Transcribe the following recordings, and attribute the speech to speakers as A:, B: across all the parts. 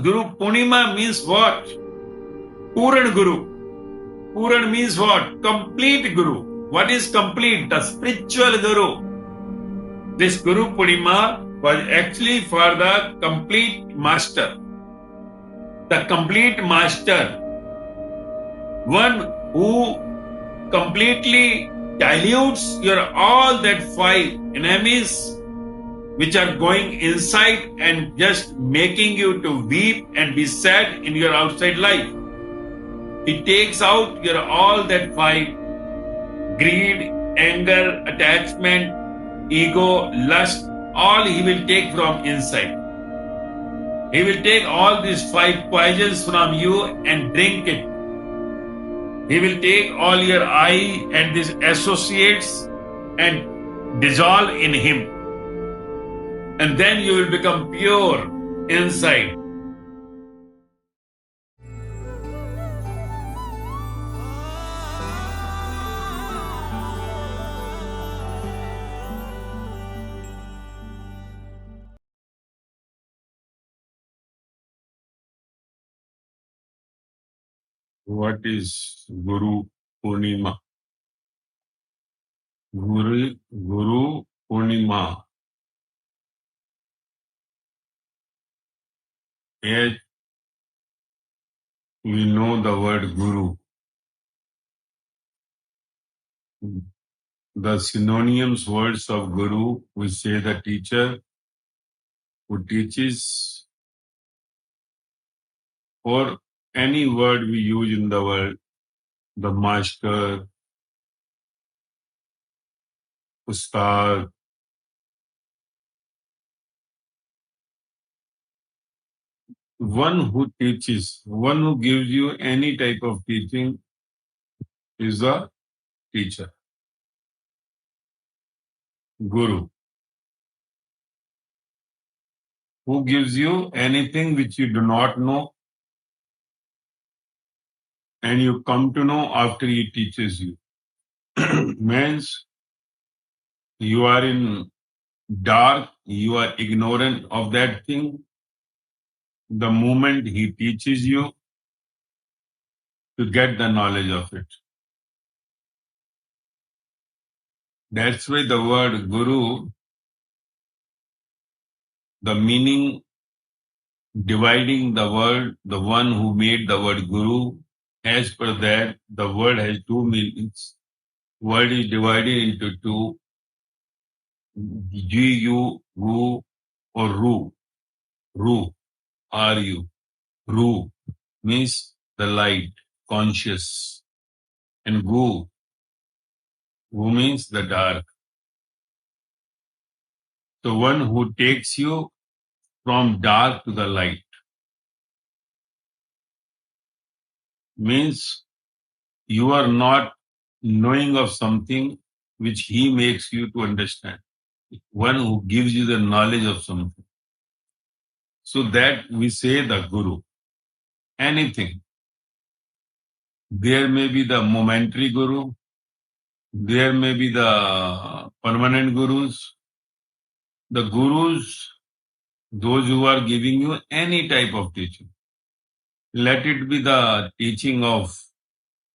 A: Guru Purnima means what? Purn Guru. Purn means what? Complete Guru. What is complete? The spiritual Guru. This Guru Purnima was actually for the complete master. The complete master. One who completely dilutes your all that five enemies which are going inside and just making you to weep and be sad in your outside life. He takes out your all that five: greed, anger, attachment, ego, lust, all he will take from inside. He will take all these five poisons from you and drink it. He will take all your I and these associates and dissolve in him. And then you will become pure inside. What is Guru Purnima? Guru Purnima. As we know the word Guru, the synonyms words of Guru, we say the teacher who teaches, or any word we use in the world, the master, ustad, one who teaches, one who gives you any type of teaching is a teacher, Guru. Who gives you anything which you do not know and you come to know after he teaches you. Means you are in dark, you are ignorant of that thing. The moment he teaches you, to get the knowledge of it. That's why the word Guru, the meaning dividing the word, the one who made the word Guru, as per that, the word has two meanings. Word is divided into two, G-U, Gu, or Ru. Ru, R-U. Ru means the light, conscious. And Gu means the dark. The one who takes you from dark to the light. Means you are not knowing of something which he makes you to understand. One who gives you the knowledge of something. So that we say the Guru. Anything. There may be the momentary Guru. There may be the permanent Gurus. The Gurus, those who are giving you any type of teaching. Let it be the teaching of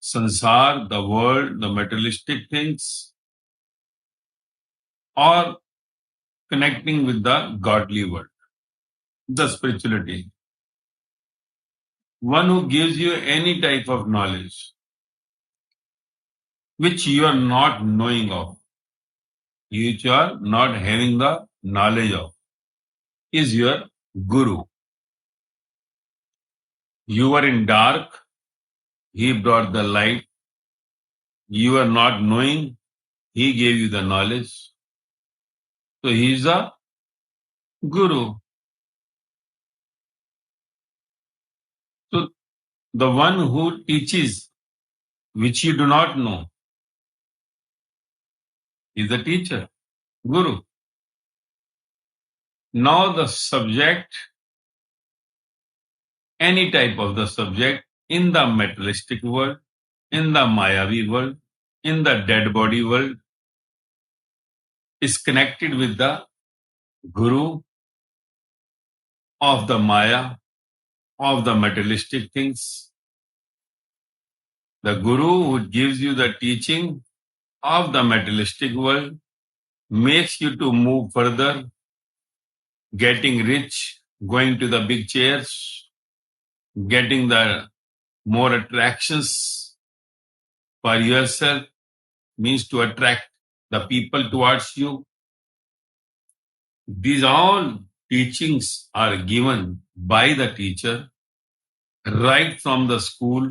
A: sansar, the world, the materialistic things, or connecting with the godly world, the spirituality. One who gives you any type of knowledge which you are not knowing of, which you are not having the knowledge of, is your Guru. You were in dark, he brought the light. You are not knowing, he gave you the knowledge. So he is a Guru. So the one who teaches which you do not know is the teacher, Guru. Now the subject, any type of the subject in the materialistic world, in the Mayavi world, in the dead body world, is connected with the Guru of the Maya, of the materialistic things. The Guru who gives you the teaching of the materialistic world makes you to move further, getting rich, going to the big chairs, getting the more attractions for yourself, means to attract the people towards you. These all teachings are given by the teacher right from the school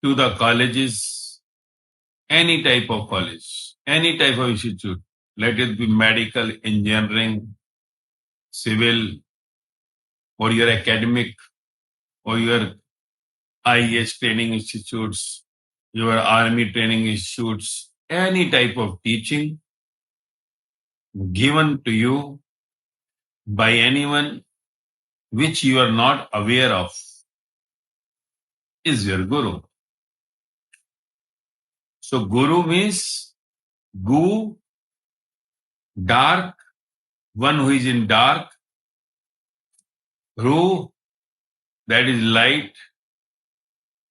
A: to the colleges, any type of college, any type of institute, let it be medical, engineering, civil, or your academic, or your IAS training institutes, your army training institutes, any type of teaching given to you by anyone which you are not aware of is your Guru. So Guru means Gu, dark, one who is in dark, Ru, that is light.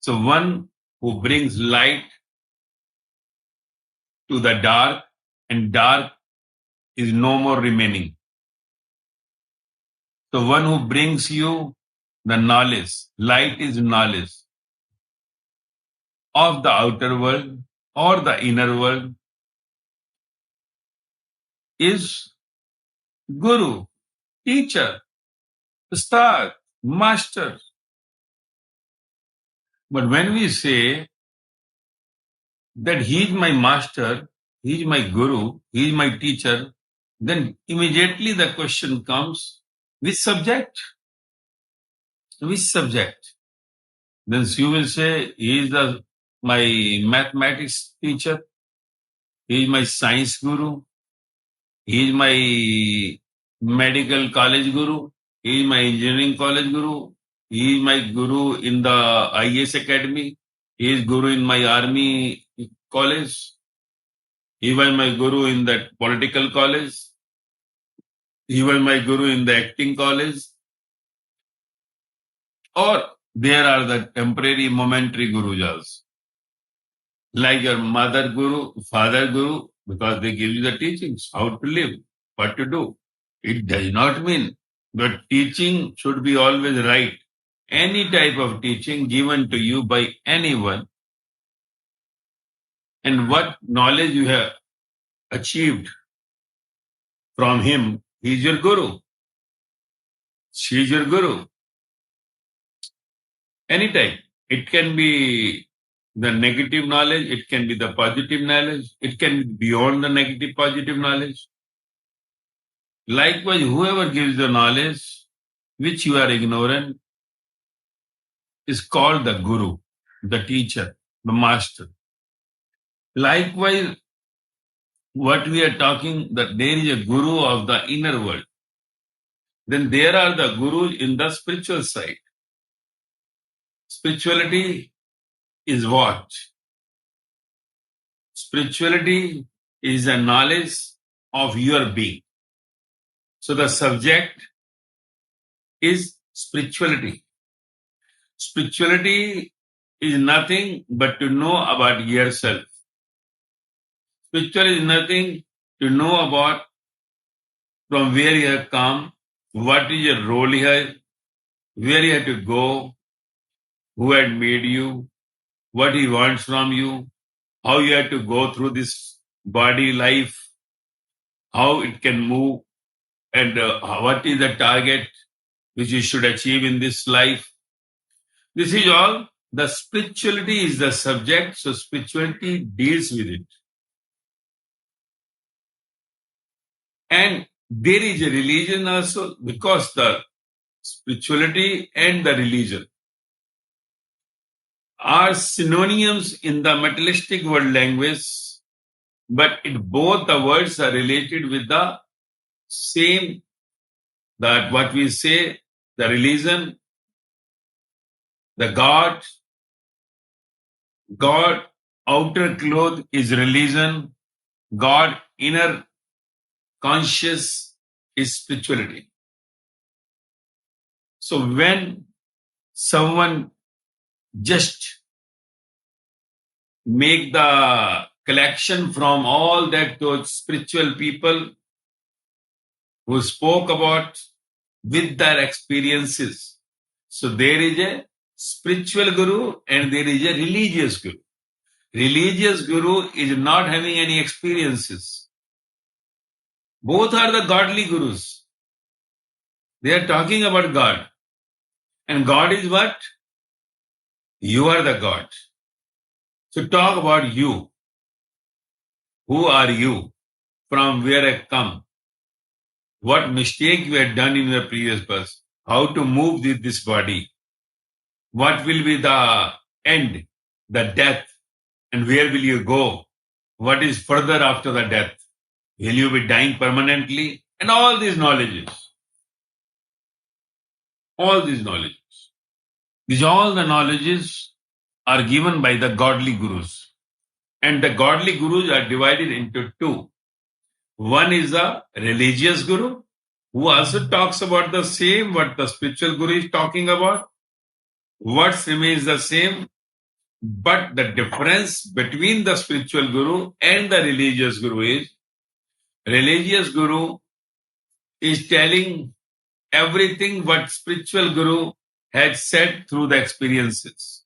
A: So one who brings light to the dark, and dark is no more remaining. So one who brings you the knowledge, light is knowledge of the outer world or the inner world, is Guru, teacher, star, master. But when we say that he is my master, he is my Guru, he is my teacher, then immediately the question comes, which subject? Which subject? Then you will say, he is my mathematics teacher, he is my science guru, he is my medical college guru, he is my engineering college guru, he is my guru in the IAS academy, he is guru in my army college, he was my guru in that political college, he was my guru in the acting college, or there are the temporary momentary gurus also, like your mother guru, father guru, because they give you the teachings, how to live, what to do. It does not mean that teaching should be always right. Any type of teaching given to you by anyone, and what knowledge you have achieved from him, he is your guru. She is your guru. Any type. It can be the negative knowledge, it can be the positive knowledge, it can be beyond the negative positive knowledge. Likewise, whoever gives the knowledge which you are ignorant is called the Guru, the teacher, the master. Likewise, what we are talking, that there is a Guru of the inner world. Then there are the Gurus in the spiritual side. Spirituality is what? Spirituality is the knowledge of your being. So the subject is spirituality. Spirituality is nothing but to know about yourself. Spiritual is nothing to know about from where you have come, what is your role here, where you have to go, who had made you, what he wants from you, how you have to go through this body life, how it can move, and what is the target which you should achieve in this life. This is all. The spirituality is the subject, so spirituality deals with it. And there is a religion also, because the spirituality and the religion are synonyms in the materialistic world language, but both the words are related with the same, that what we say, the religion, the God outer cloth is religion, God inner conscious is spirituality. So when someone just make the collection from all that those spiritual people who spoke about with their experiences. So there is a spiritual guru and there is a religious guru. Religious guru is not having any experiences. Both are the godly gurus. They are talking about God. And God is what? You are the God. So talk about you. Who are you? From where I come? What mistake you had done in the previous birth? How to move this body? What will be the end, the death, and where will you go? What is further after the death? Will you be dying permanently? And all these knowledges. All these knowledges. All the knowledges are given by the godly gurus. And the godly gurus are divided into two. One is a religious guru who also talks about the same what the spiritual guru is talking about. What remains the same, but the difference between the spiritual guru and the religious guru is religious guru is telling everything what spiritual guru had said through the experiences.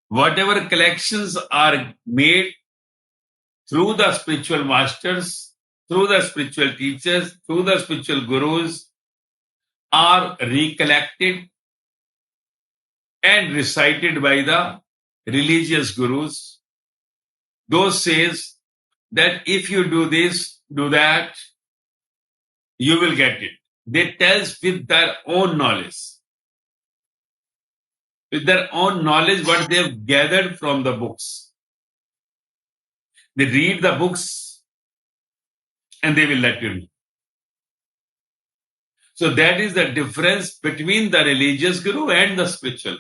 A: Whatever collections are made through the spiritual masters, through the spiritual teachers, through the spiritual gurus are recollected and recited by the religious gurus. Those says that if you do this, do that, you will get it. They tells with their own knowledge. With their own knowledge what they have gathered from the books. They read the books and they will let you know. So that is the difference between the religious guru and the spiritual.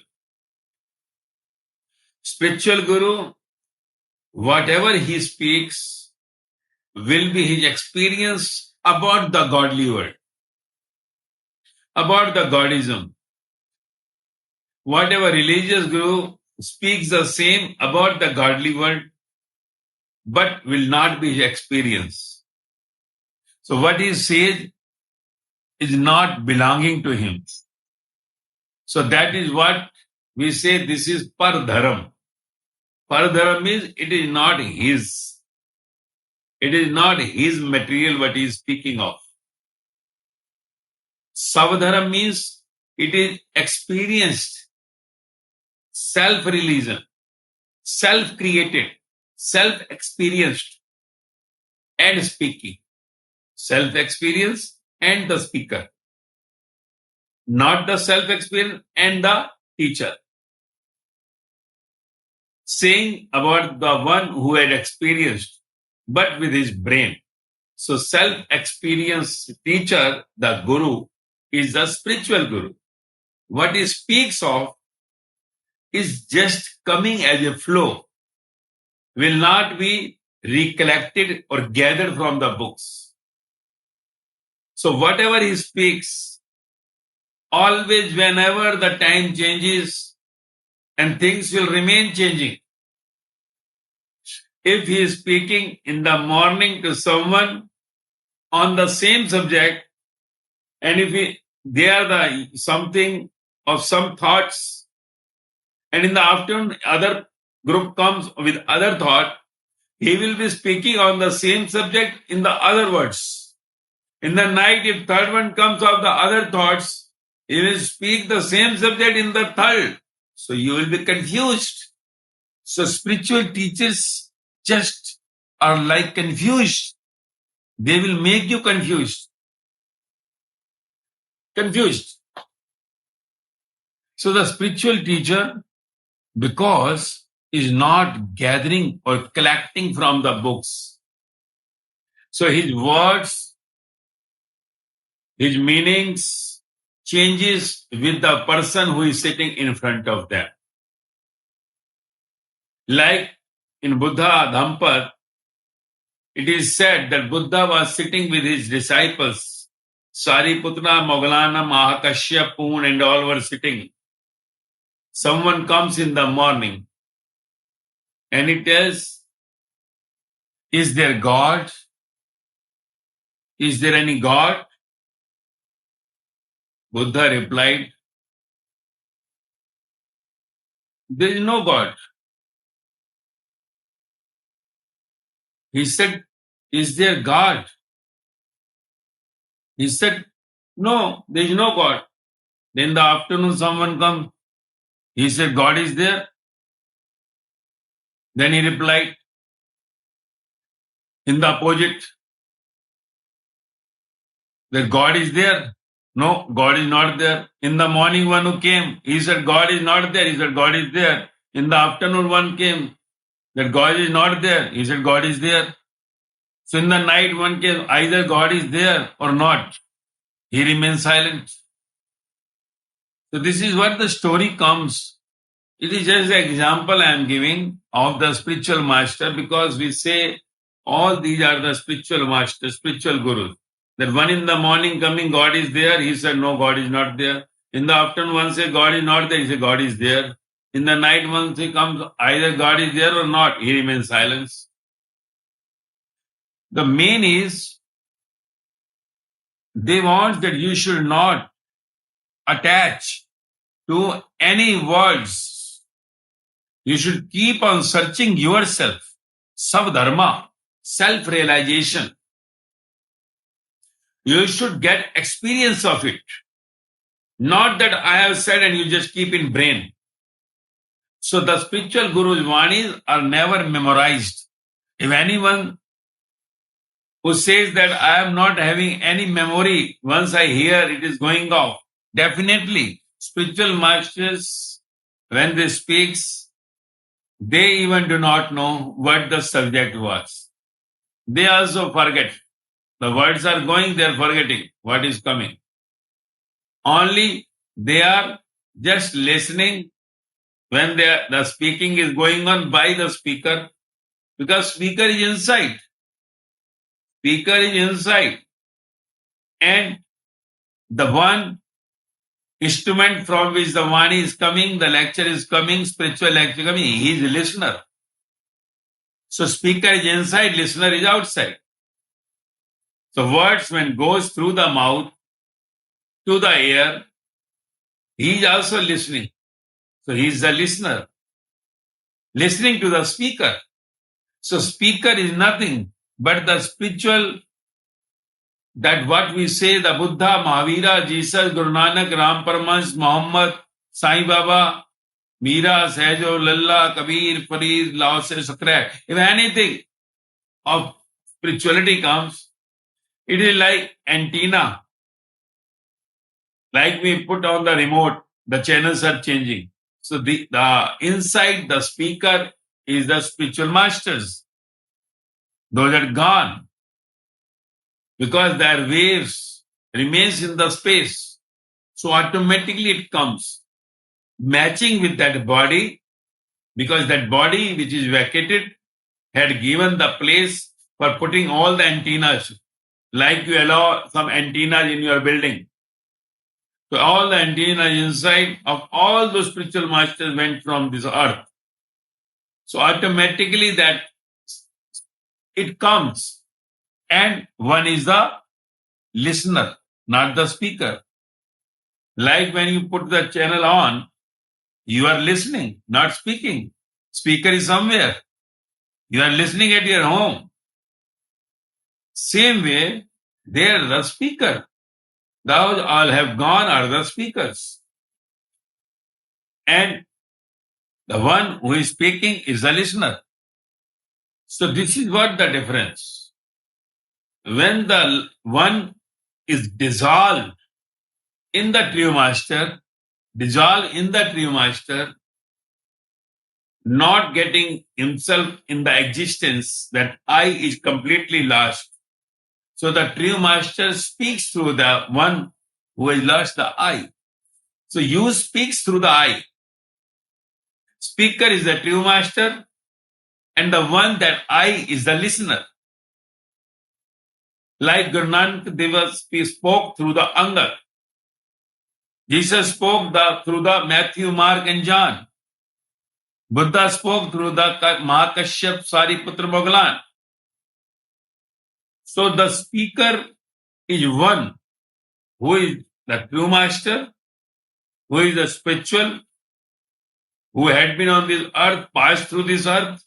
A: Spiritual guru, whatever he speaks, will be his experience about the godly world, about the Godism. Whatever religious guru speaks the same about the godly world, but will not be his experience. So what he says is not belonging to him. So that is what we say this is Pardharam. Pardharam means it is not his. It is not his material what he is speaking of. Savadharam means it is experienced, self-religion, self-created, self-experienced and speaking. Self-experience and the speaker. Not the self-experience and the teacher. Saying about the one who had experienced, but with his brain. So self-experienced teacher, the guru, is the spiritual guru. What he speaks of is just coming as a flow, will not be recollected or gathered from the books. So whatever he speaks, always whenever the time changes and things will remain changing. If he is speaking in the morning to someone on the same subject, and if they are the something of some thoughts, and in the afternoon other group comes with other thought, he will be speaking on the same subject in the other words. In the night, if third one comes of the other thoughts, he will speak the same subject in the third. So you will be confused. So spiritual teachers just are like confused. They will make you confused. Confused. So the spiritual teacher, because is not gathering or collecting from the books. So his words, his meanings changes with the person who is sitting in front of them. Like in Buddha Dhampad, it is said that Buddha was sitting with his disciples Sariputra, Moggallana, Mahakashya, Poon and all were sitting. Someone comes in the morning and he tells, is there God? Is there any God? Buddha replied, there is no God. He said, is there God? He said, no, there is no God. Then in the afternoon someone comes. He said, God is there. Then he replied, in the opposite, that God is there. No, God is not there. In the morning one who came, he said, God is not there. He said, God is there. In the afternoon one came, that God is not there. He said, God is there. So in the night one came, either God is there or not. He remains silent. So this is what the story comes. It is just an example I am giving of the spiritual master, because we say all these are the spiritual masters, spiritual gurus. That one in the morning coming, God is there. He said, no, God is not there. In the afternoon, one said, God is not there. He said, God is there. In the night, one say comes, either God is there or not. He remains silent. The main is, they want that you should not attach to any words. You should keep on searching yourself. Savdharma, self-realization. You should get experience of it. Not that I have said and you just keep in brain. So the spiritual Guru's Vaanis are never memorized. If anyone who says that I am not having any memory, once I hear it is going off, definitely spiritual masters, when they speak, they even do not know what the subject was. They also forget. The words are going, they are forgetting what is coming. Only they are just listening when the speaking is going on by the speaker, because speaker is inside. Speaker is inside. And the one instrument from which the Vaani is coming, the lecture is coming, spiritual lecture coming, he is a listener. So speaker is inside, listener is outside. So words when goes through the mouth to the ear, he is also listening. So he is the listener, listening to the speaker. So speaker is nothing but the spiritual, that what we say, the Buddha, Mahavira, Jesus, Guru Nanak, Ram Paramahansa, Muhammad, Sai Baba, Meera, Sahjo, Lalla, Kabir, Farid, Lao Se, Sukrat. If anything of spirituality comes, it is like antenna. Like we put on the remote, the channels are changing. So the inside the speaker is the spiritual masters. Those are gone, because their waves remains in the space. So automatically it comes matching with that body, because that body which is vacated had given the place for putting all the antennas, like you allow some antennas in your building. So all the antennas inside of all those spiritual masters went from this earth. So automatically that it comes, and one is the listener, not the speaker. Like when you put the channel on, you are listening, not speaking. Speaker is somewhere. You are listening at your home. Same way, they are the speaker. Those all have gone are the speakers. And the one who is speaking is the listener. So this is what the difference. When the one is dissolved in the true master, not getting himself in the existence, that I is completely lost. So the true master speaks through the one who has lost the I. So you speaks through the I. Speaker is the true master, and the one that I is the listener. Like Guru Nanak Dev spoke through the Angad. Jesus spoke through the Matthew, Mark and John. Buddha spoke through the Mahakashyap, Sariputra, Bhagavan. So the speaker is one who is the true master, who is the spiritual, who had been on this earth, passed through this earth,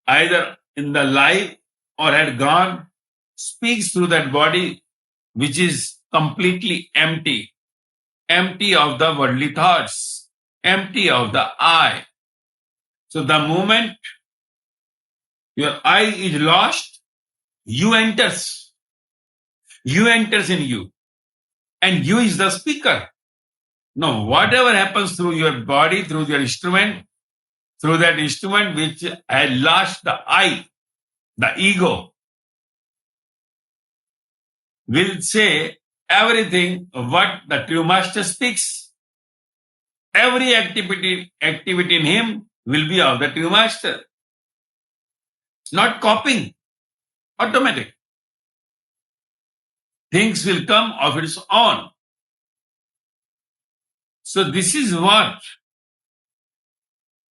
A: either in the life or had gone, speaks through that body which is completely empty, empty of the worldly thoughts, empty of the I. So the moment your I is lost, you enters. You enters in you. And you is the speaker. Now, whatever happens through your body, through your instrument, through that instrument which had lost the I, the ego, will say everything what the true master speaks. Every activity in him will be of the true master. It's not copying, automatic. Things will come of its own. So this is what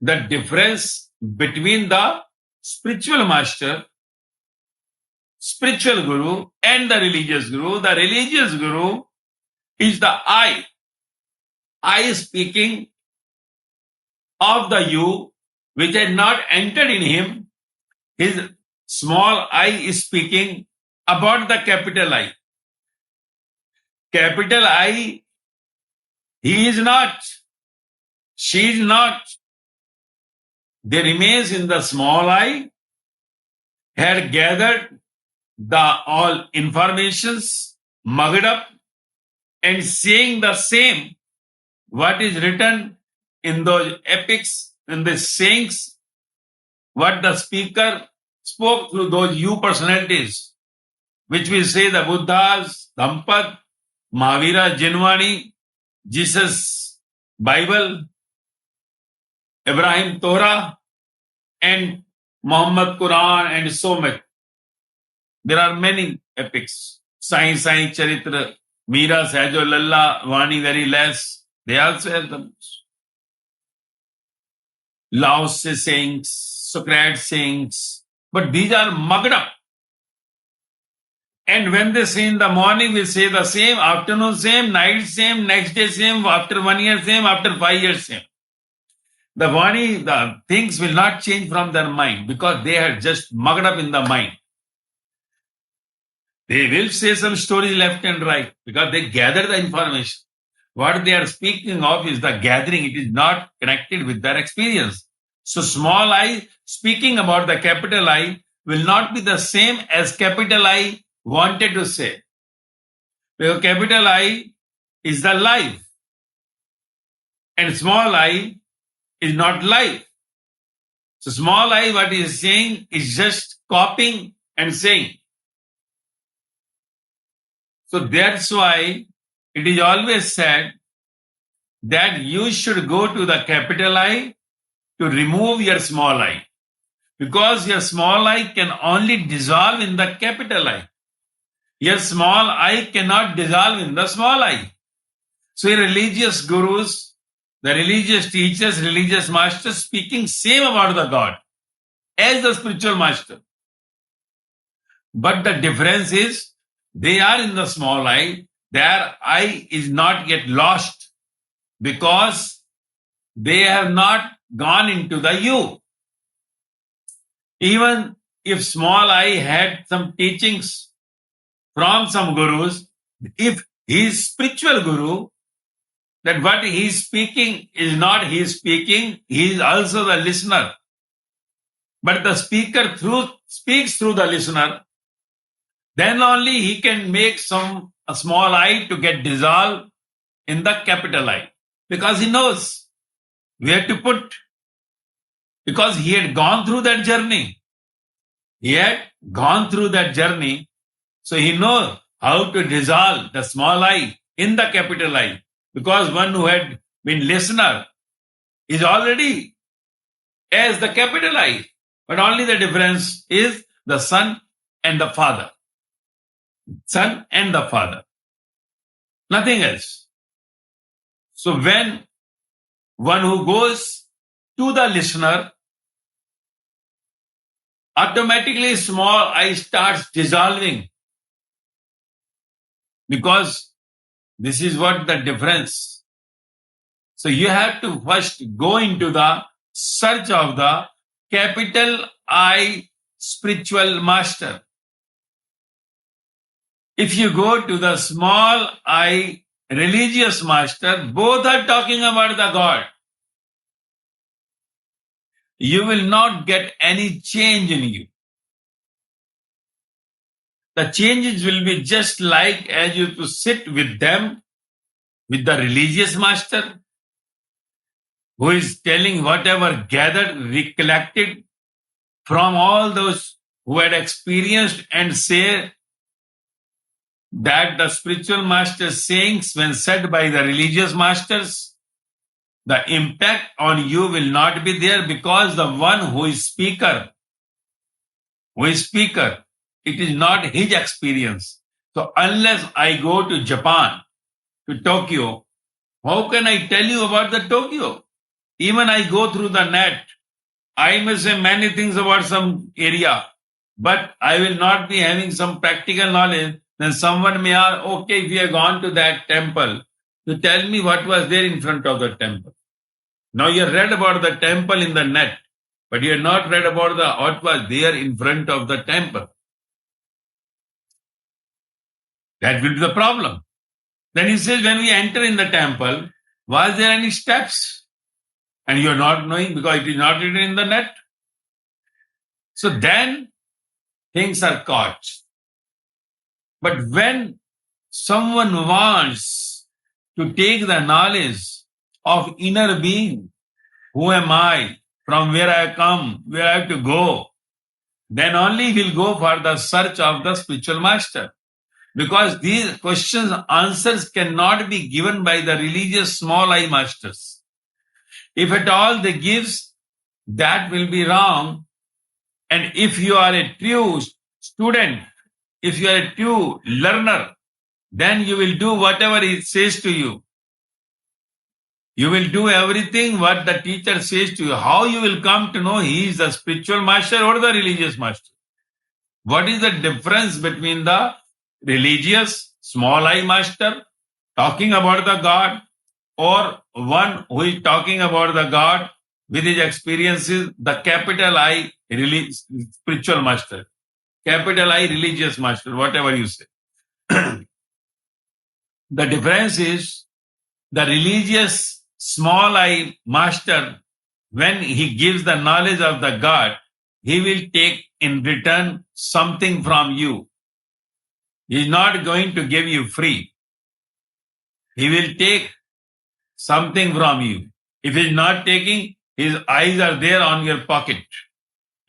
A: the difference between the spiritual master, spiritual guru and the religious guru. The religious guru is the I speaking of the you which had not entered in him. His small I is speaking about the capital I. Capital I, he is not, she is not. They remains in the small I, had gathered the all informations, mugged up, and saying the same what is written in those epics, in the sayings, what the speaker spoke through those you personalities, which we say the Buddhas, Dhampad, Mahavira, Jinwani, Jesus, Bible, Ibrahim Torah, and Muhammad Quran, and so much. There are many epics. Sai Charitra, Meera, Sajo, Lalla, Vaani, very less. They also have them. Laos sayings, Socrates sayings, but these are mugged up. And when they say in the morning, we say the same, afternoon same, night same, next day same, after 1 year same, after 5 years same. The Vaani, the things will not change from their mind because they are just mugged up in the mind. They will say some stories left and right because they gather the information. What they are speaking of is the gathering. It is not connected with their experience. So small I speaking about the capital I will not be the same as capital I wanted to say. Because capital I is the life. And small I is not life. So small I, what he is saying is just copying and saying. So that's why it is always said that you should go to the capital I to remove your small I. Because your small I can only dissolve in the capital I. Your small I cannot dissolve in the small I. So religious gurus, the religious teachers, religious masters speaking same about the God as the spiritual master. But the difference is they are in the small I. Their I is not yet lost because they have not gone into the you. Even if small I had some teachings from some gurus, if he is spiritual guru, that what he is speaking is not he speaking, he is also the listener. But the speaker speaks through the listener, then only he can make a small I to get dissolved in the capital I. Because he knows where to put. Because he had gone through that journey. He had gone through that journey. So he knows how to dissolve the small I in the capital I. Because one who had been listener is already as the capital I. But only the difference is the son and the father. Son and the father. Nothing else. So when one who goes to the listener, automatically small I starts dissolving, because this is what the difference. So you have to first go into the search of the capital I spiritual master. If you go to the small I religious master, both are talking about the God. You will not get any change in you. The changes will be just like as you to sit with them, with the religious master, who is telling whatever gathered, recollected from all those who had experienced, and say that the spiritual master's sayings, when said by the religious masters, the impact on you will not be there, because the one who is speaker, it is not his experience. So unless I go to Japan, to Tokyo, how can I tell you about the Tokyo? Even I go through the net, I may say many things about some area, but I will not be having some practical knowledge. Then someone may ask, okay, if you have gone to that temple, to tell me what was there in front of the temple. Now you have read about the temple in the net, but you have not read about what was there in front of the temple. That will be the problem. Then he says, when we enter in the temple, was there any steps? And you are not knowing because it is not written in the net. So then things are caught. But when someone wants to take the knowledge of inner being, who am I, from where I come, where I have to go, then only he'll go for the search of the spiritual master. Because these questions, answers cannot be given by the religious small I masters. If at all they gives, that will be wrong. And if you are a true student, if you are a true learner, then you will do whatever he says to you. You will do everything what the teacher says to you. How you will come to know he is the spiritual master or the religious master? What is the difference between the religious small I master talking about the God, or one who is talking about the God with his experiences, the capital I spiritual master, capital I religious master, whatever you say? The difference is the religious small I master, when he gives the knowledge of the God, he will take in return something from you. He is not going to give you free. He will take something from you. If he is not taking, his eyes are there on your pocket.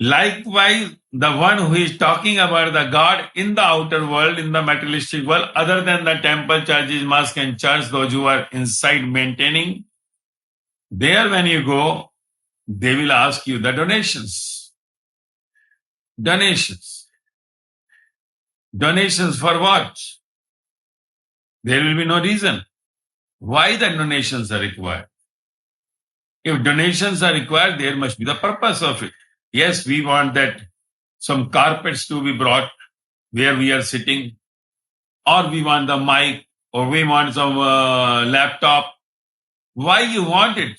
A: Likewise, the one who is talking about the God in the outer world, in the materialistic world, other than the temple, churches, mosque and church, those who are inside maintaining, there when you go, they will ask you the donations. Donations. Donations for what? There will be no reason why the donations are required. If donations are required, there must be the purpose of it. Yes, we want that some carpets to be brought where we are sitting, or we want the mic, or we want some laptop. Why you want it?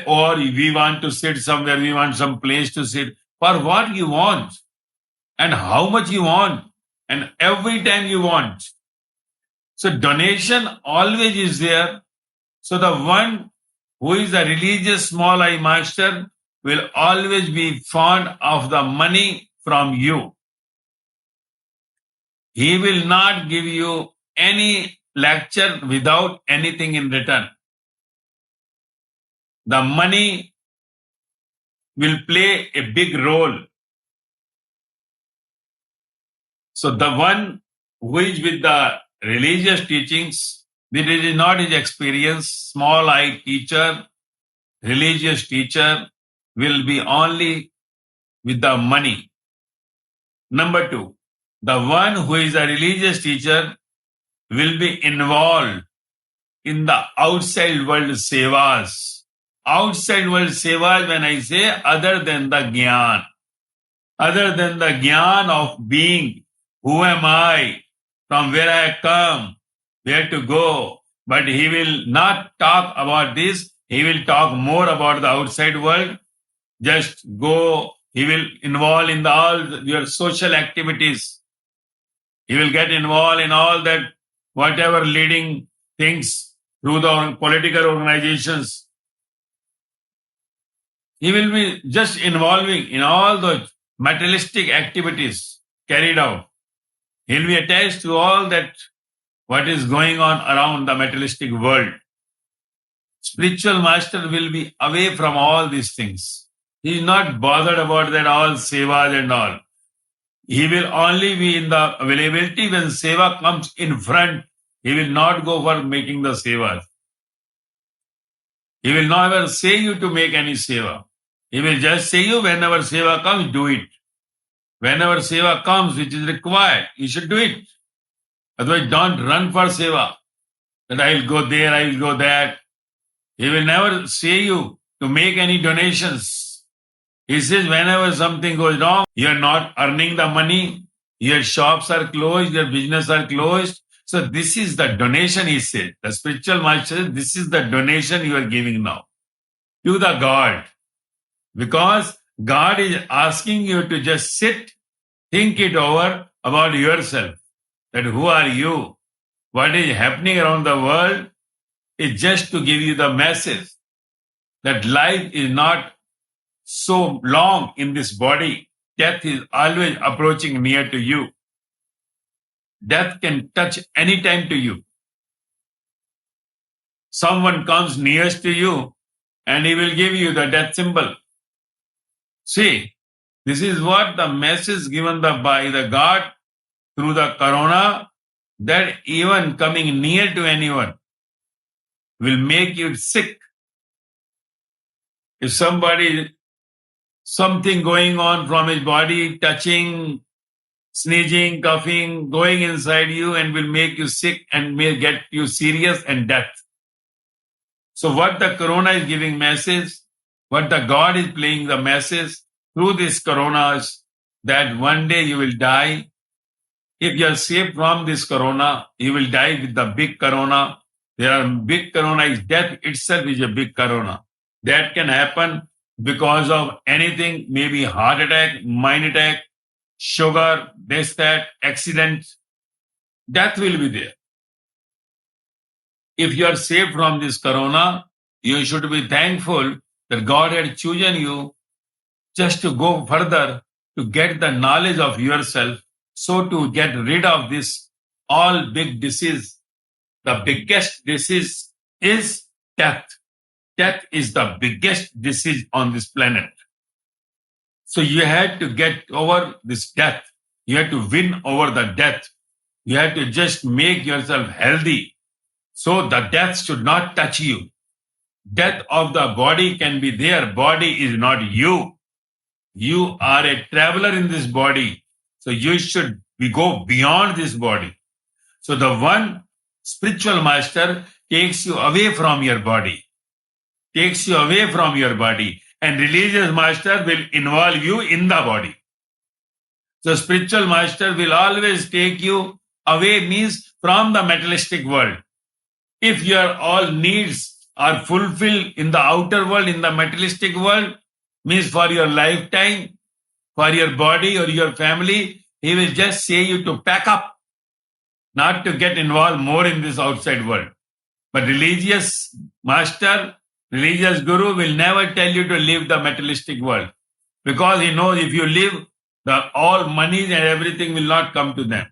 A: Or we want to sit somewhere, we want some place to sit. For what you want, and how much you want, and every time you want. So donation always is there. So the one who is a religious small I master will always be fond of the money from you. He will not give you any lecture without anything in return. The money will play a big role. So the one who is with the religious teachings, it is not his experience, small I teacher, religious teacher, will be only with the money. Number two, The one who is a religious teacher will be involved in the outside world sevas. Outside world sevas, when I say other than the Gyan, other than the Gyan of being, who am I, from where I come, where to go. But he will not talk about this. He will talk more about the outside world. Just go. He will involve in all your social activities. He will get involved in all that, whatever leading things through the political organizations. He will be just involving in all the materialistic activities carried out. He'll be attached to all that, what is going on around the materialistic world. Spiritual master will be away from all these things. He is not bothered about that all sevas and all. He will only be in the availability when seva comes in front. He will not go for making the sevas. He will never say you to make any seva. He will just say you, whenever seva comes, do it. Whenever seva comes, which is required, you should do it. Otherwise, don't run for seva. That I will go there, I will go that. He will never say you to make any donations. He says whenever something goes wrong, you are not earning the money, your shops are closed, your business are closed. So this is the donation, he said. The spiritual master says, this is the donation you are giving now to the God. Because God is asking you to just sit, think it over about yourself. That who are you? What is happening around the world is just to give you the message that life is not so long in this body. Death is always approaching near to you. Death can touch any time to you. Someone comes nearest to you and he will give you the death symbol. See, this is what the message given by the God through the corona, that even coming near to anyone will make you sick. If something going on from his body, touching, sneezing, coughing, going inside you and will make you sick and may get you serious and death. So what the corona is giving message, what the God is playing the message through this corona is that one day you will die. If you are safe from this corona, you will die with the big corona. There are big corona, is death itself is a big corona. That can happen because of anything, maybe heart attack, mind attack, sugar, this, that, accident. Death will be there. If you are safe from this corona, you should be thankful that God had chosen you just to go further to get the knowledge of yourself, so to get rid of this all big disease. The biggest disease is death. Death is the biggest disease on this planet. So you had to get over this death. You had to win over the death. You had to just make yourself healthy. So the death should not touch you. Death of the body can be there. Body is not you. You are a traveler in this body. So you should go beyond this body. So the one spiritual master takes you away from your body. Takes you away from your body. And religious master will involve you in the body. So spiritual master will always take you away, means from the materialistic world. If your all needs are fulfilled in the outer world, in the materialistic world, means for your lifetime, for your body or your family, he will just say you to pack up, not to get involved more in this outside world. But religious master, religious guru will never tell you to leave the materialistic world, because he knows if you leave, the all monies and everything will not come to them.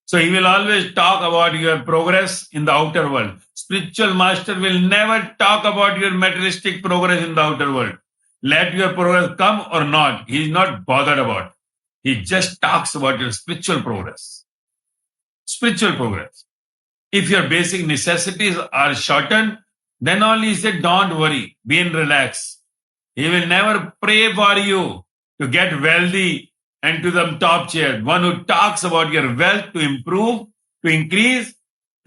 A: So he will always talk about your progress in the outer world. Spiritual master will never talk about your materialistic progress in the outer world. Let your progress come or not, he is not bothered about. He just talks about your spiritual progress. Spiritual progress. If your basic necessities are shortened, then only he said, don't worry, be in relax. He will never pray for you to get wealthy and to the top chair. One who talks about your wealth to improve, to increase,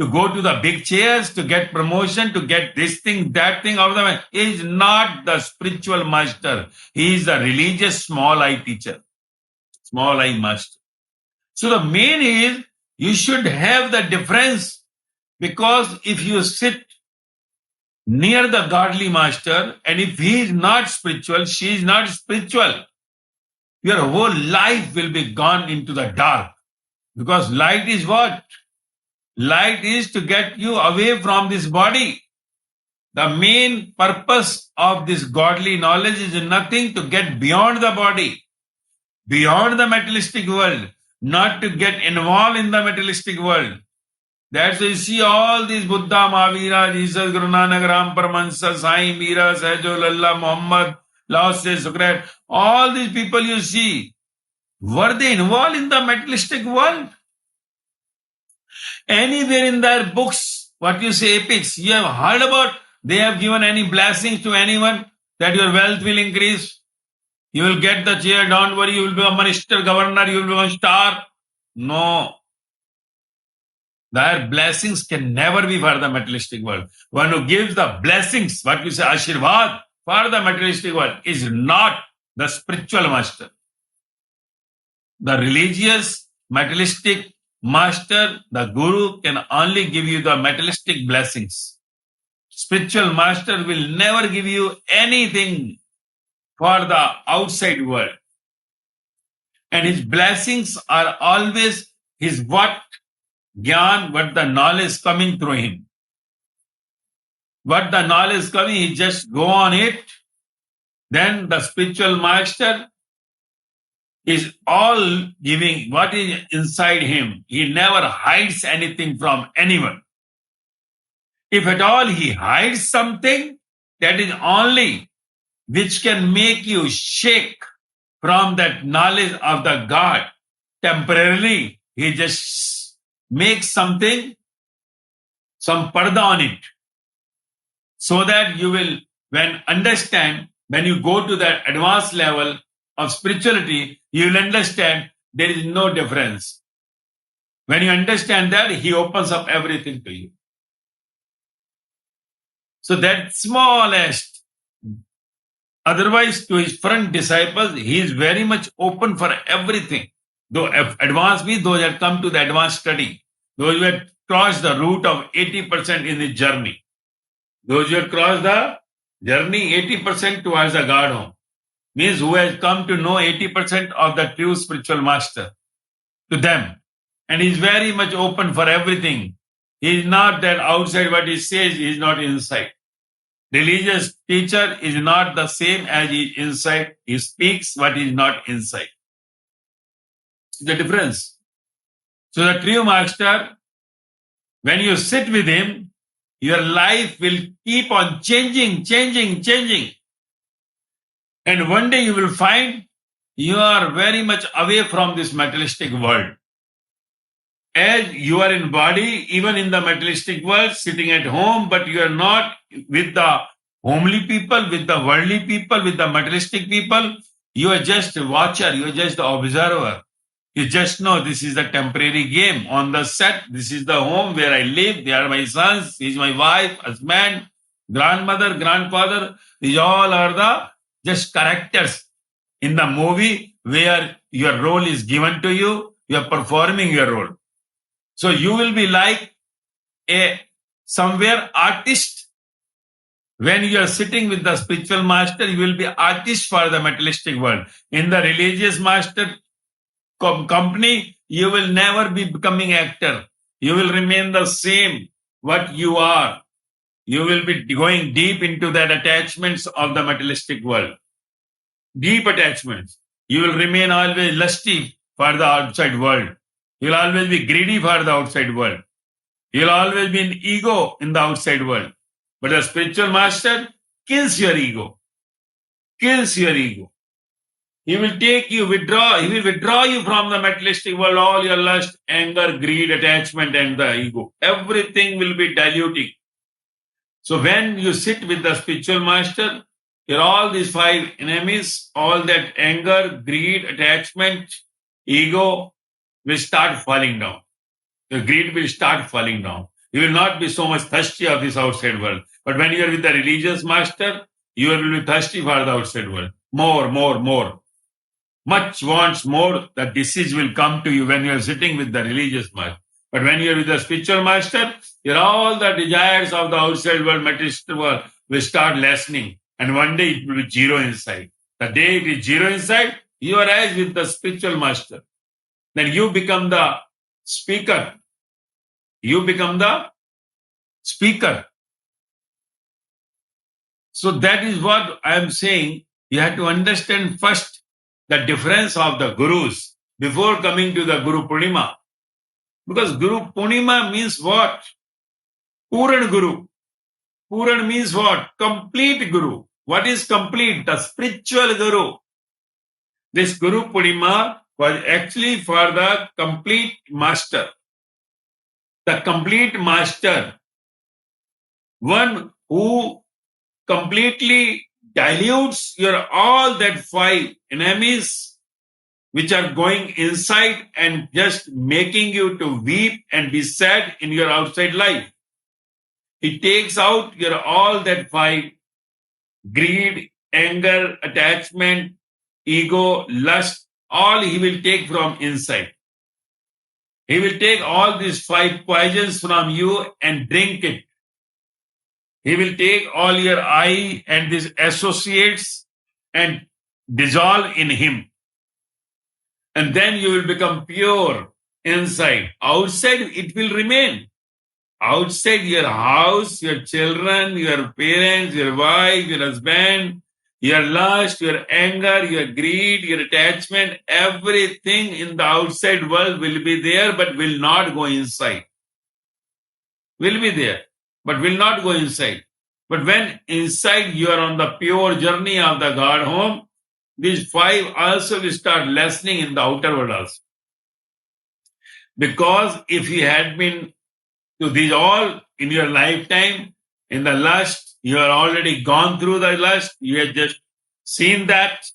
A: to go to the big chairs, to get promotion, to get this thing, that thing out of the way, is not the spiritual master. He is the religious small I teacher, small I master. So the main is you should have the difference, because if you sit near the godly master and if he is not spiritual, she is not spiritual, your whole life will be gone into the dark. Because light is what? Light is to get you away from this body. The main purpose of this godly knowledge is nothing to get beyond the body, beyond the materialistic world, not to get involved in the materialistic world. That's why you see all these Buddha, Mahavira, Jesus, Guru Nanak, Ram, Paramahansa, Sai, Mira, Sahajo, Lalla, Muhammad, Lao Tse, Socrates, all these people you see, were they involved in the materialistic world? Anywhere in their books, what you say, epics, you have heard about, they have given any blessings to anyone that your wealth will increase? You will get the chair, don't worry, you will become minister, governor, you will become star. No. Their blessings can never be for the materialistic world. One who gives the blessings, what you say, Ashirvad, for the materialistic world, is not the spiritual master. The religious, materialistic master, the guru, can only give you the materialistic blessings. Spiritual master will never give you anything for the outside world. And his blessings are always his what? Gyan, what the knowledge coming through him. What the knowledge coming, he just go on it. Then the spiritual master is all giving what is inside him. He never hides anything from anyone. If at all he hides something, that is only which can make you shake from that knowledge of the God. Temporarily, he just makes something, some parda on it, so that you will, when you go to that advanced level of spirituality, you will understand there is no difference. When you understand that, he opens up everything to you. So that smallest, otherwise to his front disciples, he is very much open for everything. Though advanced means those that come to the advanced study, those who had crossed the route of 80% in the journey, those who had crossed the journey 80% towards the God home, means who has come to know 80% of the true spiritual master to them. And he is very much open for everything. He is not that outside what he says, he is not inside. Religious teacher is not the same as he is inside. He speaks what is not inside. The difference. So the true master, when you sit with him, your life will keep on changing. And one day you will find you are very much away from this materialistic world. As you are in body, even in the materialistic world, sitting at home, but you are not with the homely people, with the worldly people, with the materialistic people. You are just a watcher, you are just the observer. You just know this is a temporary game. On the set, this is the home where I live. They are my sons. He is my wife, husband, grandmother, grandfather. These all are the just characters in the movie where your role is given to you. You are performing your role. So you will be like a somewhere artist. When you are sitting with the spiritual master, you will be artist for the materialistic world. In the religious master company, you will never be becoming actor. You will remain the same what you are. You will be going deep into that attachments of the materialistic world. Deep attachments. You will remain always lusty for the outside world. You will always be greedy for the outside world. You will always be in ego in the outside world. But the spiritual master kills your ego. Kills your ego. He will take you, he will withdraw you from the materialistic world, all your lust, anger, greed, attachment, and the ego. Everything will be diluting. So when you sit with the spiritual master, Your all these five enemies, all that anger, greed, attachment, ego will start falling down. Your greed will start falling down. You will not be so much thirsty of this outside world. But when you are with the religious master, you will be thirsty for the outside world. More, more, more. Much wants more. The disease will come to you when you are sitting with the religious master. But when you are with the spiritual master, your all the desires of the outside world, materialistic world, will start lessening. And one day it will be zero inside. The day it is zero inside, you arise with the spiritual master. Then you become the speaker. You become the speaker. So that is what I am saying. You have to understand first the difference of the gurus before coming to the Guru Purnima. Because Guru Purnima means what? Purn Guru. Purn means what? Complete Guru. What is complete? The spiritual Guru. This Guru Purnima was actually for the complete master. The complete master, one who completely dilutes your all that five enemies which are going inside and just making you to weep and be sad in your outside life. He takes out your all that five: greed, anger, attachment, ego, lust, all he will take from inside. He will take all these five poisons from you and drink it. He will take all your I and these associates and dissolve in him. And then you will become pure inside. Outside, it will remain. Outside your house, your children, your parents, your wife, your husband, your lust, your anger, your greed, your attachment, everything in the outside world will be there but will not go inside. Will be there but will not go inside. But when inside you are on the pure journey of the God home, these five also will start lessening in the outer world also. Because if you had been to these all in your lifetime, in the lust, you are already gone through the lust, you have just seen that,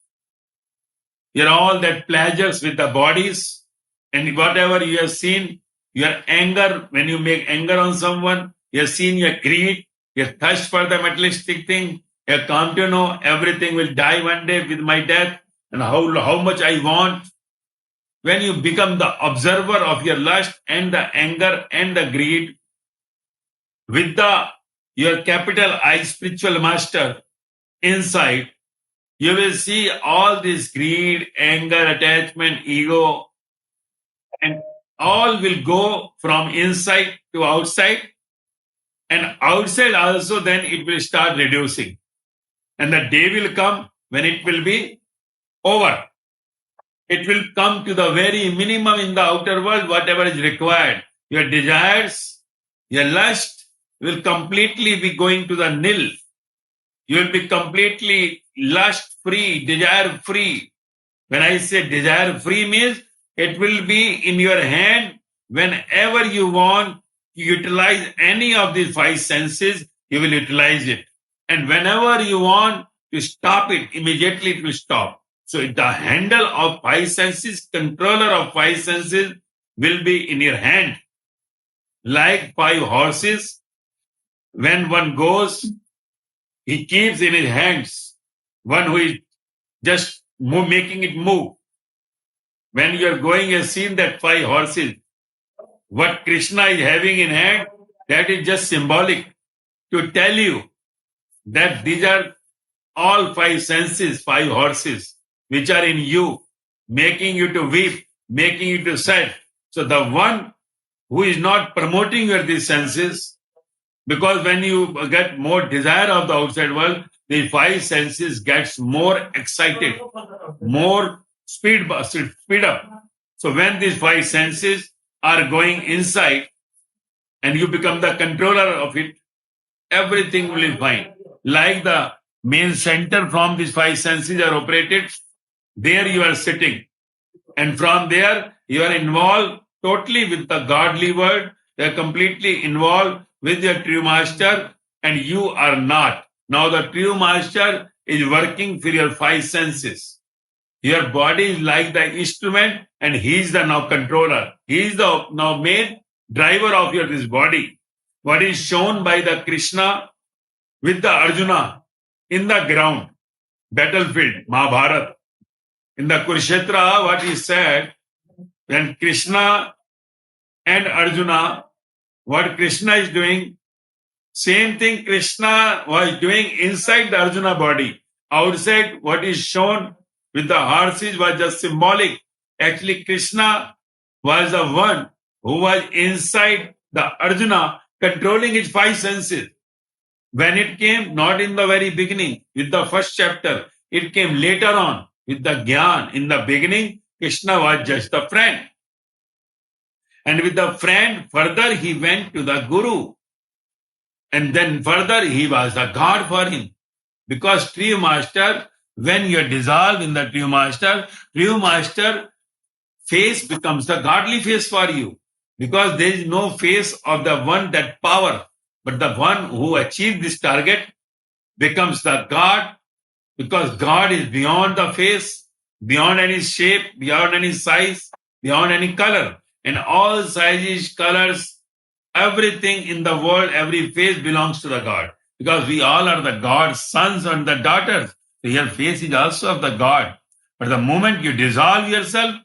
A: you're all that pleasures with the bodies, and whatever you have seen, your anger, when you make anger on someone, you have seen your greed, your thirst for the materialistic thing, you have come to know everything will die one day with my death, and how much I want. When you become the observer of your lust and the anger and the greed, with your capital I spiritual master inside, you will see all this greed, anger, attachment, ego, and all will go from inside to outside. And outside also, then it will start reducing. And the day will come when it will be over. It will come to the very minimum in the outer world, whatever is required. Your desires, your lust will completely be going to the nil. You will be completely lust-free, desire-free. When I say desire-free means, it will be in your hand whenever you want to utilize any of these five senses, you will utilize it. And whenever you want to stop it, immediately it will stop. So the handle of five senses, controller of five senses will be in your hand. Like five horses, when one goes, he keeps in his hands one who is just making it move. When you are going and seen that five horses, what Krishna is having in hand, that is just symbolic to tell you that these are all five senses, five horses, which are in you, making you to weep, making you to sad. So the one who is not promoting your these senses, because when you get more desire of the outside world, the five senses gets more excited, more speed up. So when these five senses are going inside and you become the controller of it, everything will be fine. Like the main center from these five senses are operated, there you are sitting. And from there, you are involved totally with the godly word. You are completely involved with your true master, and you are not. Now the true master is working for your five senses. Your body is like the instrument and he is the now controller. He is the now main driver of your this body. What is shown by the Krishna with the Arjuna in the ground, battlefield, Mahabharata. In the Kurukshetra, what is said, when Krishna and Arjuna, what Krishna is doing, same thing Krishna was doing inside the Arjuna body. Outside, what is shown with the horses was just symbolic. Actually, Krishna was the one who was inside the Arjuna, controlling his five senses. When it came, not in the very beginning, with the first chapter, it came later on with the Gyan. In the beginning, Krishna was just a friend. And with the friend, further he went to the Guru. And then further, he was a God for him. Because true master, when you are dissolved in the true master face becomes the godly face for you. Because there is no face of the one that power, but the one who achieved this target becomes the God, because God is beyond the face, beyond any shape, beyond any size, beyond any color. And all sizes, colors, everything in the world, every face belongs to the God. Because we all are the God's sons and the daughters. So your face is also of the God. But the moment you dissolve yourself,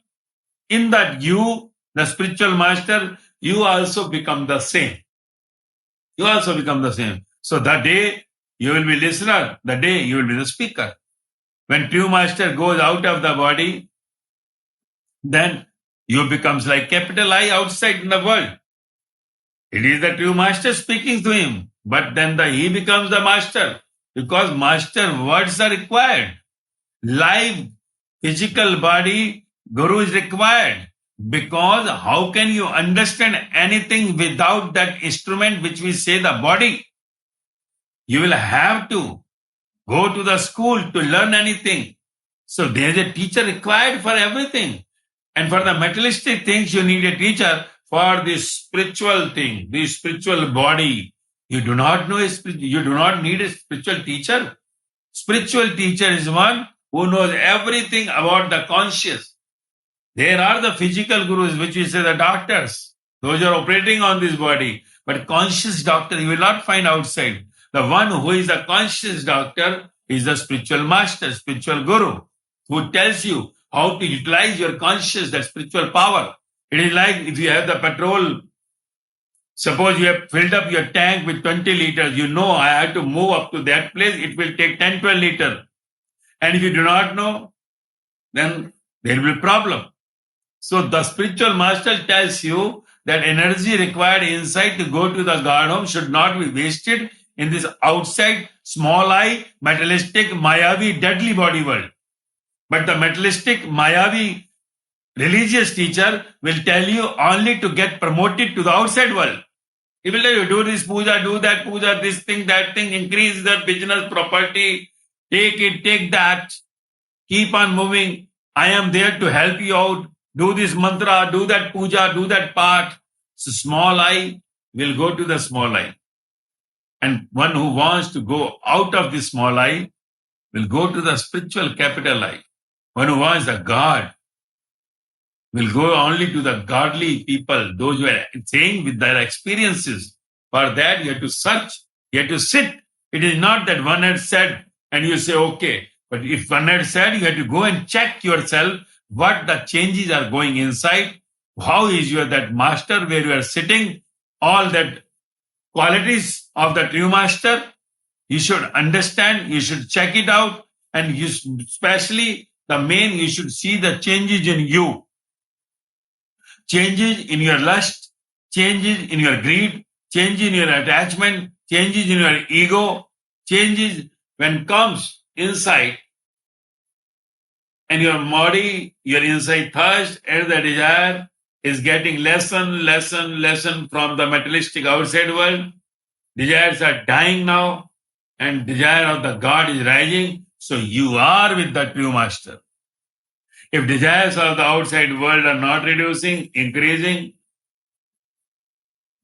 A: in that you, the spiritual master, you also become the same. You also become the same. So the day you will be listener, the day you will be the speaker. When true master goes out of the body, then you becomes like capital I outside in the world. It is the true master speaking to him, but then he becomes the master, because master words are required. Live physical body, Guru is required, because how can you understand anything without that instrument which we say the body? You will have to go to the school to learn anything. So there is a teacher required for everything. And for the materialistic things, you need a teacher. For this spiritual thing, this spiritual body, you do not need a spiritual teacher. Spiritual teacher is one who knows everything about the conscious. There are the physical gurus, which we say the doctors. Those are operating on this body. But conscious doctor, you will not find outside. The one who is a conscious doctor is the spiritual master, spiritual guru, who tells you how to utilize your conscious, that spiritual power. It is like if you have the petrol, suppose you have filled up your tank with 20 liters, you know I have to move up to that place, it will take 10, 12 liters. And if you do not know, then there will be a problem. So the spiritual master tells you that energy required inside to go to the God home should not be wasted in this outside, small I, materialistic, Mayavi, deadly body world. But the materialistic, Mayavi, religious teacher will tell you only to get promoted to the outside world. He will tell you, do this puja, do that puja, this thing, that thing, increase the business property, take it, take that, keep on moving. I am there to help you out. Do this mantra, do that puja, do that part. So small I will go to the small I. And one who wants to go out of the small I will go to the spiritual capital I. One who wants the God will go only to the godly people, those who are saying with their experiences. For that, you have to search, you have to sit. It is not that one had said and you say, okay. But if one had said, you have to go and check yourself what the changes are going inside. How is your that master where you are sitting? All that qualities of the true master, you should understand, you should check it out. And you, especially the main, you should see the changes in you. Changes in your lust, changes in your greed, changes in your attachment, changes in your ego, changes when comes inside, and your body, your inside thirst and the desire is getting lessen from the materialistic outside world. Desires are dying now, and desire of the God is rising. So you are with the true master. If desires of the outside world are not reducing, increasing,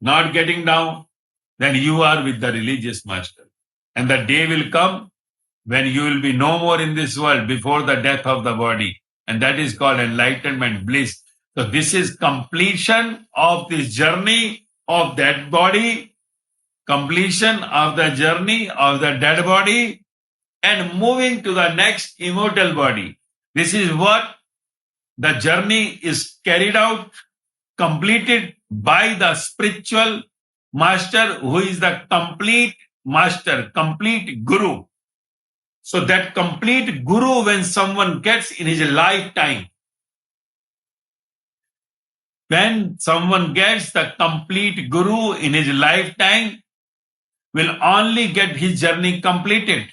A: not getting down, then you are with the religious master. And the day will come when you will be no more in this world before the death of the body. And that is called enlightenment, bliss. So this is completion of this journey of that body, completion of the journey of the dead body, and moving to the next immortal body. This is what the journey is carried out, completed by the spiritual master who is the complete master, complete guru. So that complete guru, when someone gets in his lifetime, when someone gets the complete guru in his lifetime, will only get his journey completed.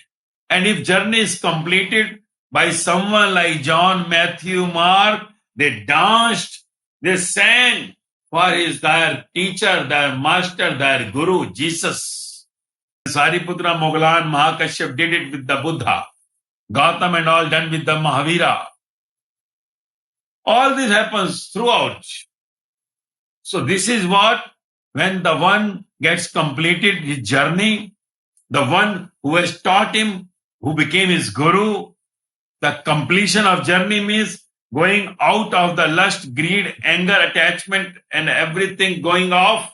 A: And if journey is completed by someone like John, Matthew, Mark, they danced, they sang for their teacher, their master, their guru, Jesus. Sariputra, Mogalan, Mahakashyap did it with the Buddha. Gautam and all done with the Mahavira. All this happens throughout. So this is what, when the one gets completed his journey, the one who has taught him, who became his guru, the completion of journey means going out of the lust, greed, anger, attachment, and everything going off.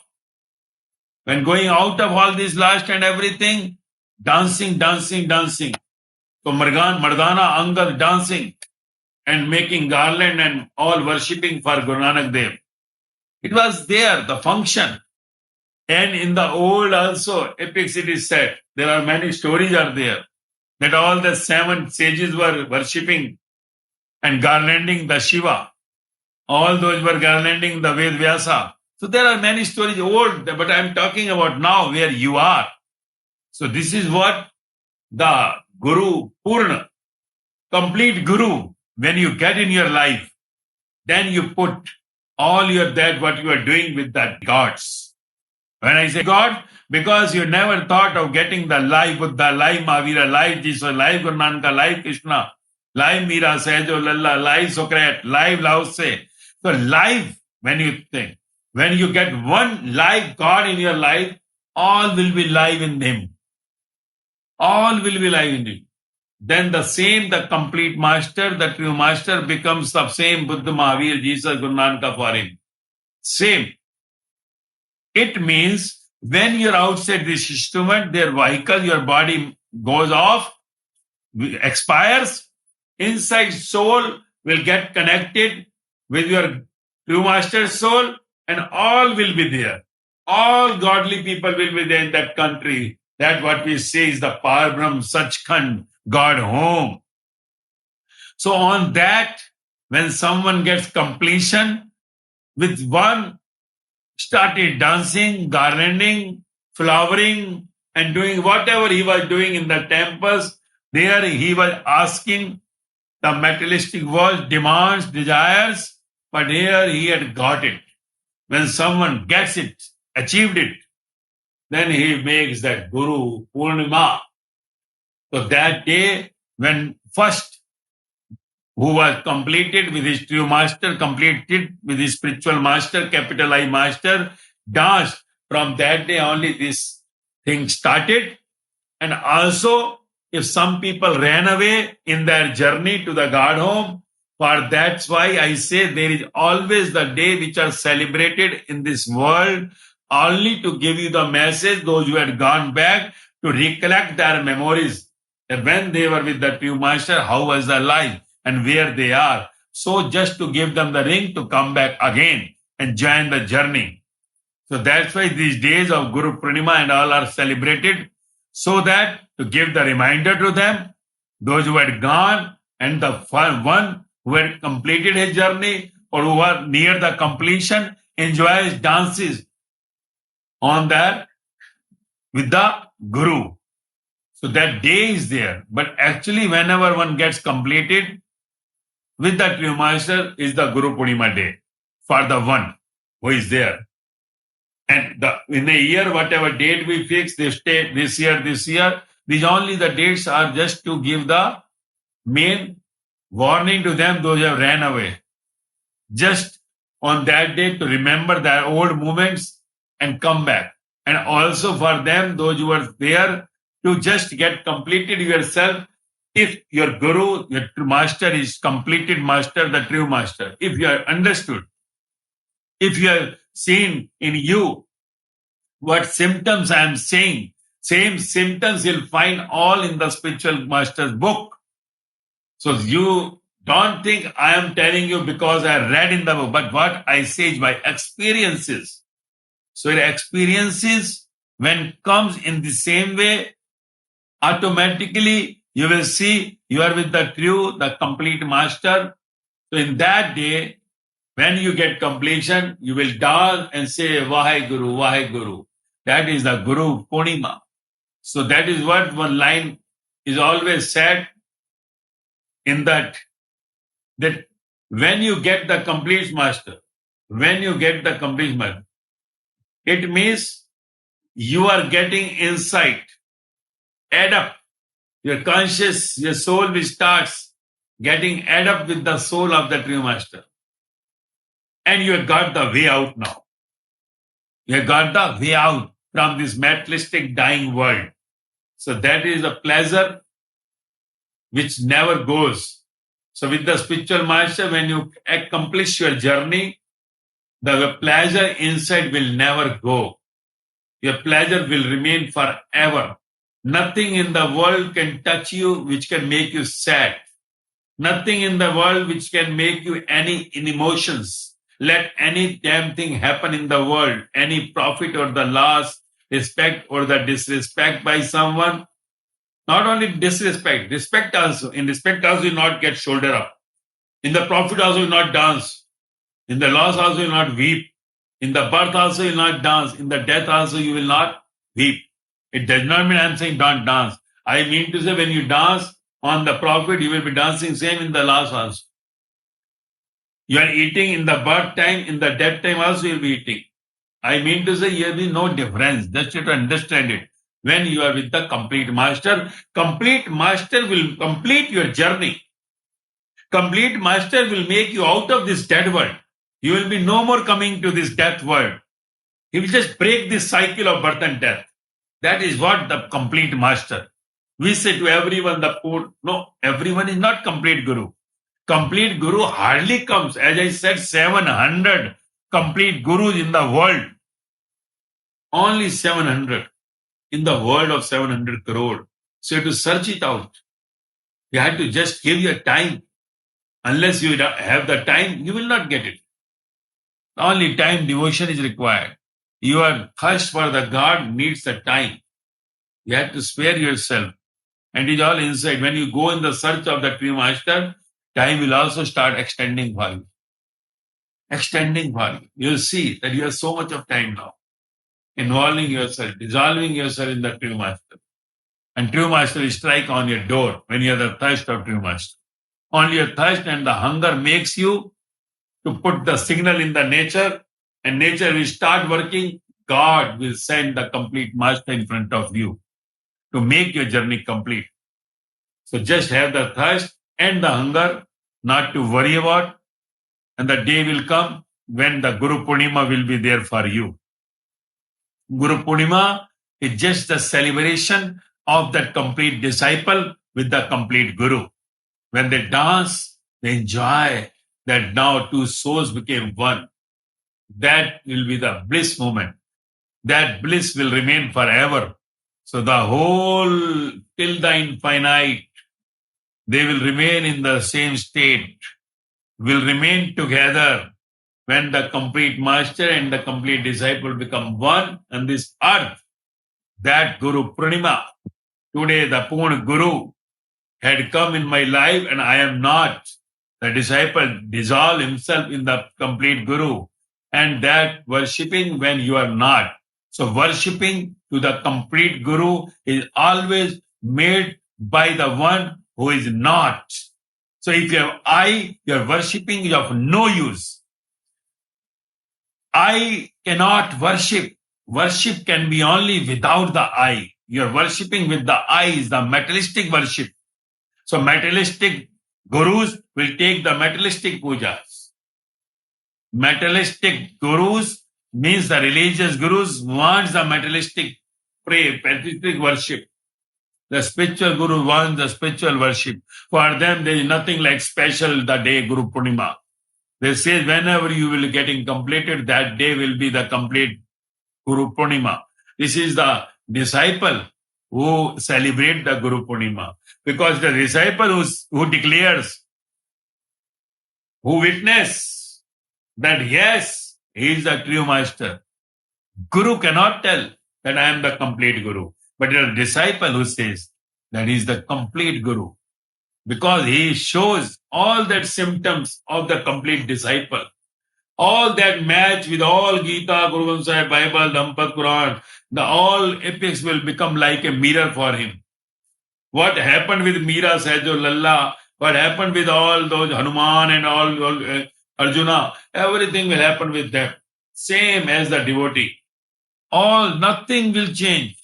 A: When going out of all this lust and everything, dancing. So Mardana, Angad dancing and making garland and all worshipping for Guru Nanak Dev. It was there, the function. And in the old also, epics it is said, there are many stories are there, that all the 7 sages were worshipping and garlanding the Shiva. All those were garlanding the Ved Vyasa. So there are many stories old, but I am talking about now where you are. So this is what the Guru Purna, complete Guru, when you get in your life, then you put all that what you are doing with that gods. When I say God, because you never thought of getting the live Buddha, live Mahavira, live Jesus, live Guru Nanak, live Krishna, live Meera, Sahajo, Lalla, live Socrates, live Lao Tse. So live, when you think, when you get one live God in your life, all will be live in him. All will be live in him. Then the complete master, the true master becomes the same Buddha, Mahavir, Jesus, Guru Nanak for him. Same. It means when you're outside this instrument, their vehicle, your body goes off, expires, inside soul will get connected with your true master's soul, and all will be there. All godly people will be there in that country. That what we say is the Parbrahm Sachkhand, God home. So on that, when someone gets completion, with one started dancing, garlanding, flowering, and doing whatever he was doing in the temples, there he was asking the materialistic world demands, desires, but here he had got it. When someone gets it, achieved it, then he makes that Guru Purnima. So that day, when first who was completed with his true master, completed with his spiritual master, capital I master, danced. From that day only this thing started. And also, if some people ran away in their journey to the God home, for that's why I say there is always the day which are celebrated in this world only to give you the message, those who had gone back, to recollect their memories, that when they were with the true master, how was their life and where they are. So just to give them the ring to come back again and join the journey. So that's why these days of Guru Purnima and all are celebrated, so that to give the reminder to them, those who had gone, and the one who had completed his journey or who are near the completion enjoys dances on that with the Guru. So that day is there. But actually, whenever one gets completed with the true master is the Guru Purnima day for the one who is there. And in a year, whatever date we fix, this year, these only the dates are just to give the main warning to them, those who have ran away. Just on that day to remember their old moments and come back. And also for them, those who were there to just get completed yourself if your guru, your master is completed master, the true master. If you are understood, if you have seen in you what symptoms I am saying, same symptoms you'll find all in the spiritual master's book. So you don't think I am telling you because I read in the book, but what I say is by experiences. So your experiences, when comes in the same way, automatically you will see you are with the true, the complete master. So in that day, when you get completion, you will dance and say, Vaheguru, Vaheguru. That is the Guru Purnima. So that is what one line is always said in that when you get the complete master, it means you are getting insight. Add up. Your conscious, your soul will starts getting add up with the soul of the true master. And you have got the way out now. You have got the way out from this materialistic dying world. So that is a pleasure which never goes. So with the spiritual master, when you accomplish your journey, the pleasure inside will never go. Your pleasure will remain forever. Nothing in the world can touch you which can make you sad. Nothing in the world which can make you any emotions. Let any damn thing happen in the world, any profit or the loss, respect or the disrespect by someone. Not only disrespect, respect also. In respect also you not get shoulder up. In the profit also you not dance. In the loss also you not weep. In the birth also you will not dance. In the death also you will not weep. It does not mean I am saying don't dance. I mean to say when you dance on the profit, you will be dancing same in the loss also. You are eating in the birth time, in the death time also you will be eating. I mean to say there will be no difference. Just you to understand it. When you are with the complete master will complete your journey. Complete master will make you out of this dead world. You will be no more coming to this death world. He will just break this cycle of birth and death. That is what the complete master. We say to everyone, everyone is not complete guru. Complete guru hardly comes. As I said, 700 complete gurus in the world. Only 700 in the world of 700 crore. So you have to search it out. You have to just give your time. Unless you have the time, you will not get it. Only time, devotion is required. Your thirst for the God needs the time. You have to spare yourself. And it is all inside. When you go in the search of the true master, time will also start extending for you. Extending for you. You'll see that you have so much of time now. Involving yourself, dissolving yourself in the true master. And true master will strike on your door when you have the thirst of true master. Only your thirst and the hunger makes you to put the signal in the nature, and nature will start working. God will send the complete master in front of you to make your journey complete. So just have the thirst and the hunger, not to worry about, and the day will come when the Guru Purnima will be there for you. Guru Purnima is just the celebration of that complete disciple with the complete Guru. When they dance, they enjoy that now two souls became one. That will be the bliss moment. That bliss will remain forever. So the whole, till the infinite, they will remain in the same state, will remain together when the complete master and the complete disciple become one on this earth. That Guru Purnima, today the Purn Guru had come in my life and I am not. The disciple dissolve himself in the complete Guru, and that worshipping when you are not. So worshipping to the complete Guru is always made by the one who is not. So if you have I, your worshipping is of no use. I cannot worship. Worship can be only without the I. Your worshipping with the I is the materialistic worship. So materialistic gurus will take the materialistic pujas. Materialistic gurus means the religious gurus wants the materialistic prayer, materialistic worship. The spiritual Guru wants the spiritual worship. For them, there is nothing like special the day Guru Purnima. They say whenever you will getting completed, that day will be the complete Guru Purnima. This is the disciple who celebrate the Guru Purnima. Because the disciple who declares, who witness that yes, he is the true master. Guru cannot tell that I am the complete Guru. But it is a disciple who says that he is the complete Guru. Because he shows all that symptoms of the complete disciple. All that match with all Gita, Guru Granth Sahib, Bible, Dhampat, Quran, the all epics will become like a mirror for him. What happened with Meera, Sajo, Lalla, what happened with all those Hanuman and all Arjuna, everything will happen with them. Same as the devotee. Nothing will change.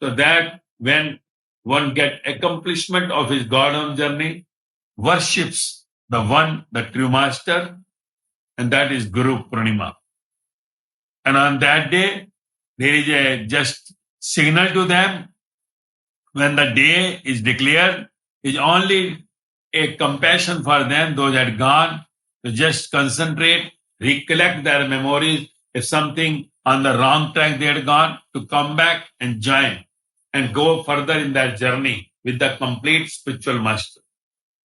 A: So that when one get accomplishment of his Godhead journey, worships the one, the true master, and that is Guru Purnima. And on that day, there is a just signal to them. When the day is declared, is only a compassion for them, those had gone, to just concentrate, recollect their memories, if something on the wrong track they had gone, to come back and join and go further in that journey with the complete spiritual master.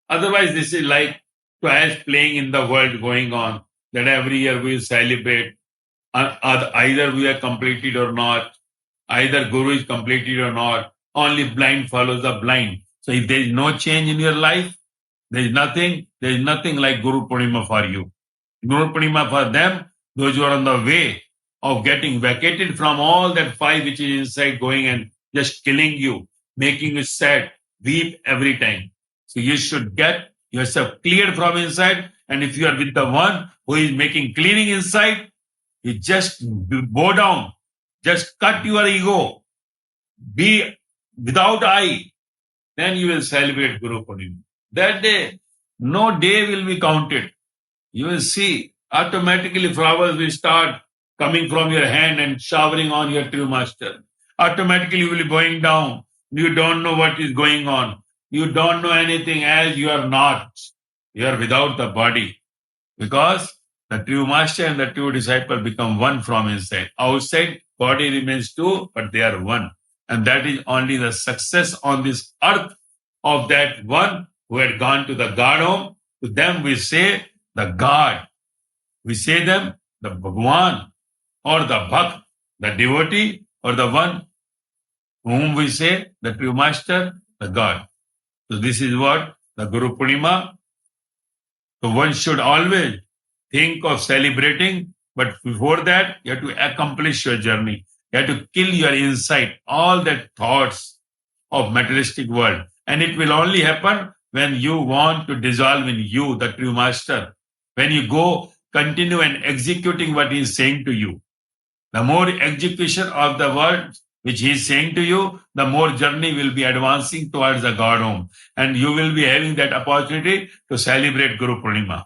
A: Otherwise, this is like twice playing in the world going on, that every year we celebrate, either we are completed or not, either Guru is completed or not, only blind follows the blind. So if there is no change in your life, there is nothing like Guru Purnima for you. Guru Purnima for them, those who are on the way of getting vacated from all that fight which is inside going and just killing you, making you sad, weep every time. So you should get yourself cleared from inside. And if you are with the one who is making cleaning inside, you just bow down, just cut your ego, be without I, then you will celebrate Guru Purnima. That day, no day will be counted. You will see automatically flowers will start coming from your hand and showering on your true master. Automatically you will be going down. You don't know what is going on. You don't know anything as you are not. You are without the body. Because the true master and the true disciple become one from inside. Outside, body remains two, but they are one. And that is only the success on this earth of that one who had gone to the God home. To them we say the God. We say them the Bhagwan or the Bhakt, the devotee or the one whom we say the true master, the God. So this is what the Guru Purnima. So one should always think of celebrating, but before that, you have to accomplish your journey. You have to kill your inside, all that thoughts of materialistic world. And it will only happen when you want to dissolve in you, the true master. When you go, continue and executing what he is saying to you. The more execution of the words which he is saying to you, the more journey will be advancing towards the God home. And you will be having that opportunity to celebrate Guru Purnima.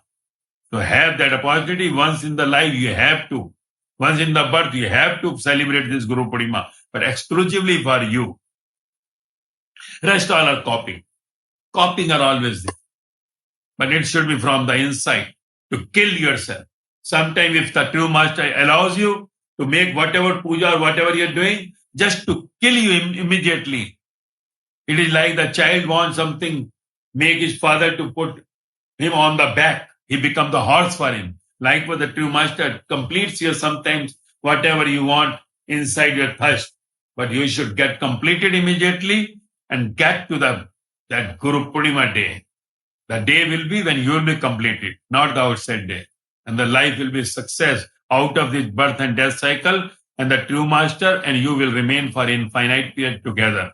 A: To have that opportunity once in the life, you have to. Once in the birth, you have to celebrate this Guru Purnima, but exclusively for you. Rest all are copying. Copying are always there. But it should be from the inside, to kill yourself. Sometimes if the true master allows you to make whatever puja or whatever you're doing, just to kill you immediately. It is like the child wants something, make his father to put him on the back. He becomes the horse for him. Likewise, the true master completes you sometimes whatever you want inside your thirst. But you should get completed immediately and get to that Guru Purnima day. The day will be when you will be completed, not the outside day. And the life will be success out of this birth and death cycle, and the true master and you will remain for infinite period together.